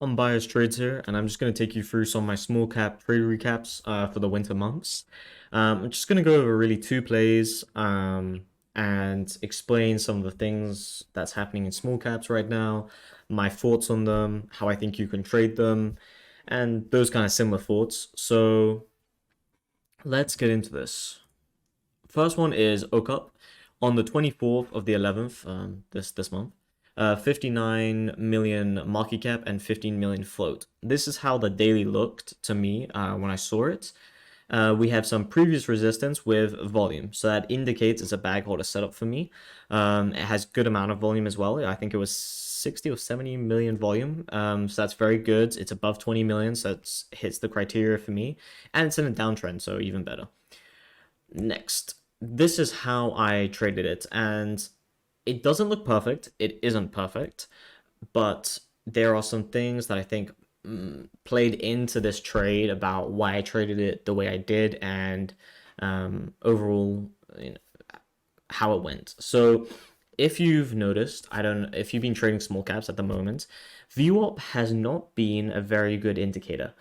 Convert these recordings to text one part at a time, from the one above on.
I'm Bias Trades here, and I'm just going to take you through some of my small cap trade recaps for the winter months. I'm just going to go over really two plays and explain some of the things that's happening in small caps right now, my thoughts on them, how I think you can trade them, and those kind of similar thoughts. So let's get into this. First one is OCUP on the 24th of the 11th, this month. 59 million market cap and 15 million float. This is how the daily looked to me when I saw it. We have some previous resistance with volume, so that indicates it's a bag holder setup for me. It has good amount of volume as well. I think it was 60 or 70 million volume, so that's very good. It's above 20 million, so it hits the criteria for me, and it's in a downtrend, so even better. Next, this is how I traded it, and it doesn't look perfect. It isn't perfect, but there are some things that I think played into this trade about why I traded it the way I did, and overall, how it went. So, if you've noticed, I don't if you've been trading small caps at the moment, VWAP has not been a very good indicator.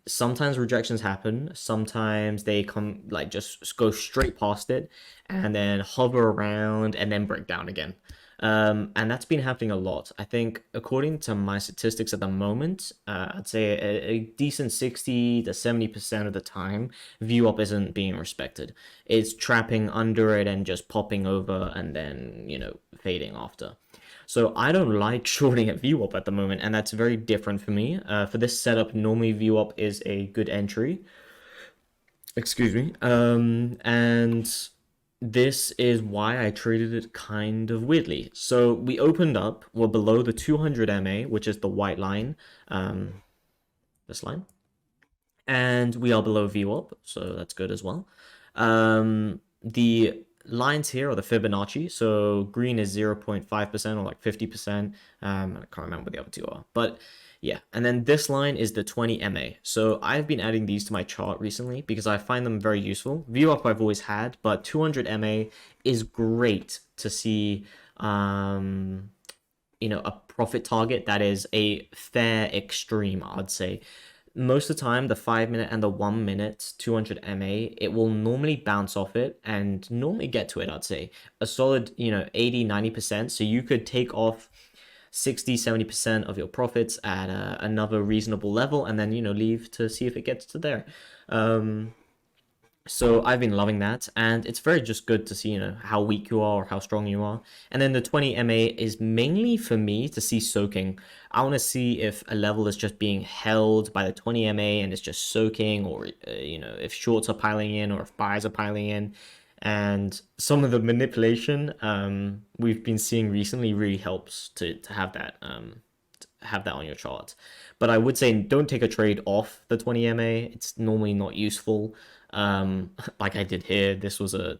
Sometimes rejections happen. Sometimes they come like just go straight past it and then hover around and then break down again. And that's been happening a lot. I think, according to my statistics at the moment, I'd say a decent 60 to 70% of the time, VWAP isn't being respected. It's trapping under it and just popping over and then, fading after. So I don't like shorting at VWAP at the moment, and that's very different for me. For this setup, normally VWAP is a good entry. Excuse me. And this is why I traded it kind of weirdly. So we opened up, we're below the 200 MA, which is the white line, this line, and we are below VWAP, so that's good as well. The lines here are the Fibonacci, so green is 0.5% or like 50%. I can't remember what the other two are, but yeah. And then this line is the 20 MA. So I've been adding these to my chart recently because I find them very useful. VWAP I've always had, but 200 MA is great to see a profit target that is a fair extreme, I'd say. Most of the time, the 5 minute and the 1 minute 200 MA, it will normally bounce off it and normally get to it, I'd say. A solid, 80, 90%. So you could take off 60, 70% of your profits at another reasonable level and then, leave to see if it gets to there. So I've been loving that, and it's very just good to see, how weak you are or how strong you are. And then the 20 MA is mainly for me to see soaking. I want to see if a level is just being held by the 20 MA and it's just soaking, or if shorts are piling in or if buys are piling in. And some of the manipulation we've been seeing recently really helps to have that on your chart. But I would say don't take a trade off the 20 MA. It's normally not useful. Like I did here, this was a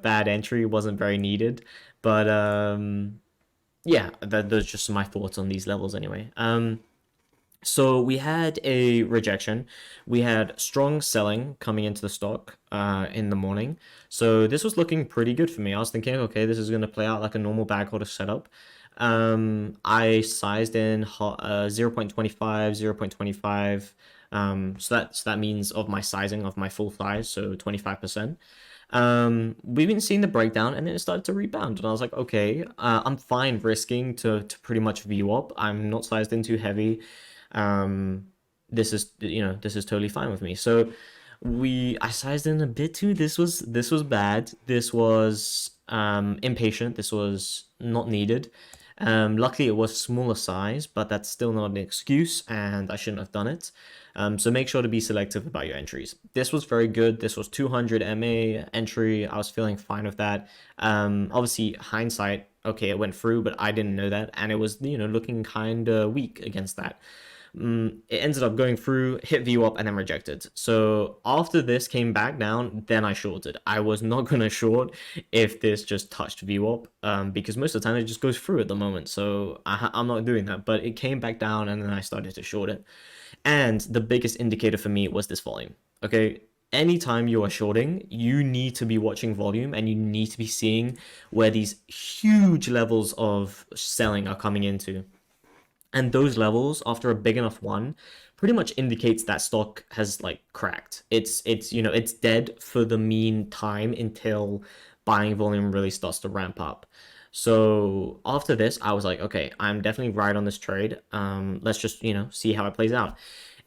bad entry. It wasn't very needed, but yeah, those are just my thoughts on these levels anyway. So we had a rejection. We had strong selling coming into the stock in the morning. So this was looking pretty good for me. I was thinking, okay, this is going to play out like a normal bag holder setup. I sized in 0.25, 0.25. So that means of my sizing of my full size, so 25%. We've been seeing the breakdown and then it started to rebound. And I was like, okay, I'm fine risking to pretty much VWAP. I'm not sized in too heavy. This is totally fine with me. So I sized in a bit too. This was bad. This was impatient. This was not needed. Luckily, it was smaller size, but that's still not an excuse, and I shouldn't have done it. So make sure to be selective about your entries. This was very good. This was 200 MA entry. I was feeling fine with that. Obviously, hindsight, okay, it went through, but I didn't know that, and it was looking kind of weak against that. It ended up going through, hit VWAP, and then rejected. So after this came back down, then I shorted. I was not going to short if this just touched VWAP, because most of the time it just goes through at the moment. So I'm not doing that. But it came back down, and then I started to short it. And the biggest indicator for me was this volume. Okay, anytime you are shorting, you need to be watching volume and you need to be seeing where these huge levels of selling are coming into. And those levels, after a big enough one, pretty much indicates that stock has like cracked. It's you know, it's dead for the meantime until buying volume really starts to ramp up. So after this, I was like, okay, I'm definitely right on this trade. Let's just, you know, see how it plays out.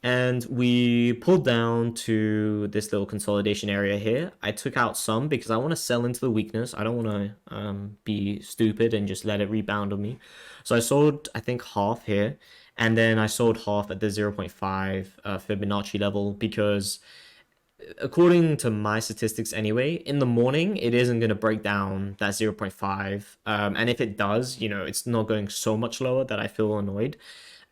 And we pulled down to this little consolidation area here. I took out some because I want to sell into the weakness. I don't want to be stupid and just let it rebound on me. So I sold, I think, half here. And then I sold half at the zero point 0.5 Fibonacci level because according to my statistics anyway, in the morning, it isn't going to break down that zero point 0.5. And if it does, you know, it's not going so much lower that I feel annoyed.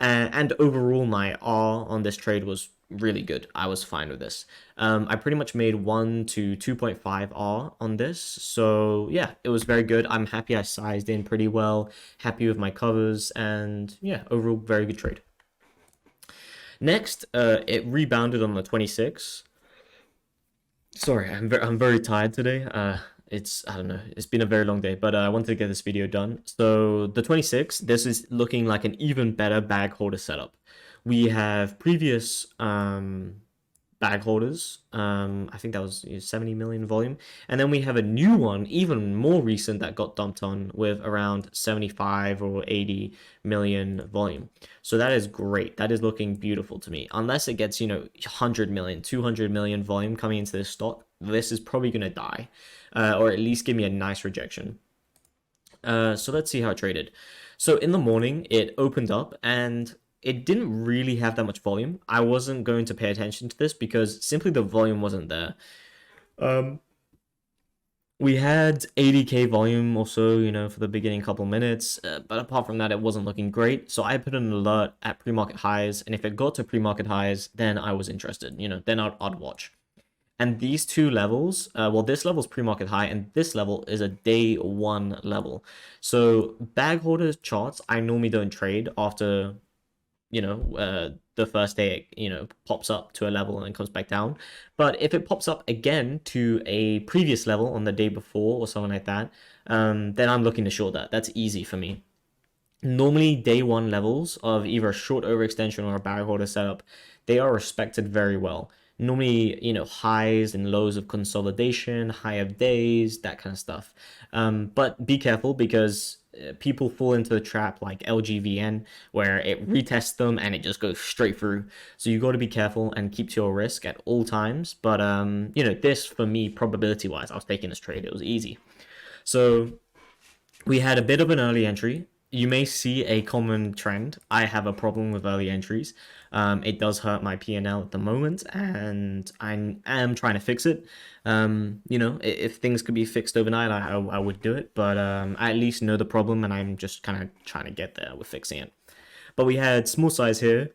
And overall, my R on this trade was really good. I was fine with this. I pretty much made 1 to 2.5 R on this. So yeah, it was very good. I'm happy I sized in pretty well, happy with my covers, and yeah, overall, very good trade. Next, it rebounded on the 26. Sorry, I'm very tired today. It's I don't know. It's been a very long day, but I wanted to get this video done. So the 26, this is looking like an even better bag holder setup. We have previous bag holders. I think that was 70 million volume, and then we have a new one, even more recent, that got dumped on with around 75 or 80 million volume. So that is great. That is looking beautiful to me. Unless it gets, you know, 100 million, 200 million volume coming into this stock, this is probably gonna die, or at least give me a nice rejection. So let's see how it traded. So in the morning, it opened up and it didn't really have that much volume. I wasn't going to pay attention to this because simply the volume wasn't there. Um, we had 80k volume also, you know, for the beginning couple minutes, but apart from that, it wasn't looking great. So I put an alert at pre-market highs, and if it got to pre-market highs, then I was interested, you know, then I'd watch. And these two levels, well, this level is pre-market high, and this level is a day one level. So bag holder charts, I normally don't trade after, you know, the first day it, you know, pops up to a level and then comes back down. But if it pops up again to a previous level on the day before or something like that, then I'm looking to short that. That's easy for me. Normally, day one levels of either a short overextension or a bag holder setup, they are respected very well. Normally, you know, highs and lows of consolidation, high of days, that kind of stuff. But be careful because people fall into the trap like LGVN where it retests them and it just goes straight through. So you got to be careful and keep to your risk at all times. But you know, this for me, probability wise, I was taking this trade. It was easy. So we had a bit of an early entry. You may see a common trend. I have a problem with early entries. It does hurt my P&L at the moment, and I am trying to fix it. You know, if things could be fixed overnight, I would do it, but I at least know the problem, and I'm just kind of trying to get there with fixing it. But we had small size here,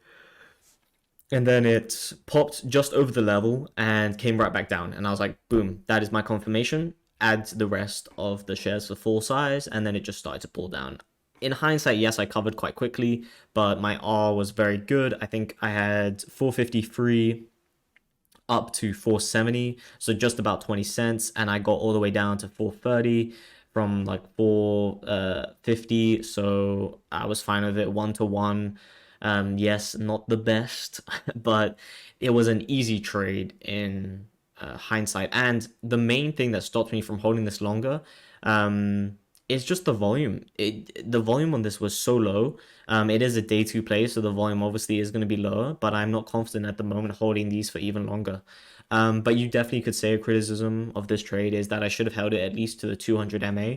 and then it popped just over the level and came right back down. And I was like, boom, that is my confirmation. Add the rest of the shares for full size, and then it just started to pull down. In hindsight, yes, I covered quite quickly, but my R was very good. I think I had 453 up to 470, so just about 20 cents, and I got all the way down to 430 from like 450, so I was fine with it 1-to-1. Yes, not the best, but it was an easy trade in hindsight. And the main thing that stopped me from holding this longer is just the volume. The volume on this was so low. It is a day two play, so the volume obviously is going to be lower, but I'm not confident at the moment holding these for even longer. But you definitely could say a criticism of this trade is that I should have held it at least to the 200 MA,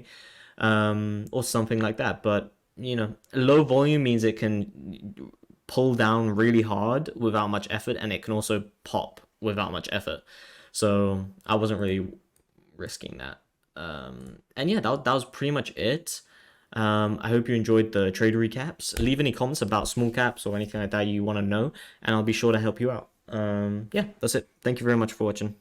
or something like that. But you know, low volume means it can pull down really hard without much effort, and it can also pop without much effort. So I wasn't really risking that. And yeah, that was pretty much it. I hope you enjoyed the trade recaps. Leave any comments about small caps or anything like that you want to know, and I'll be sure to help you out. Yeah, that's it. Thank you very much for watching.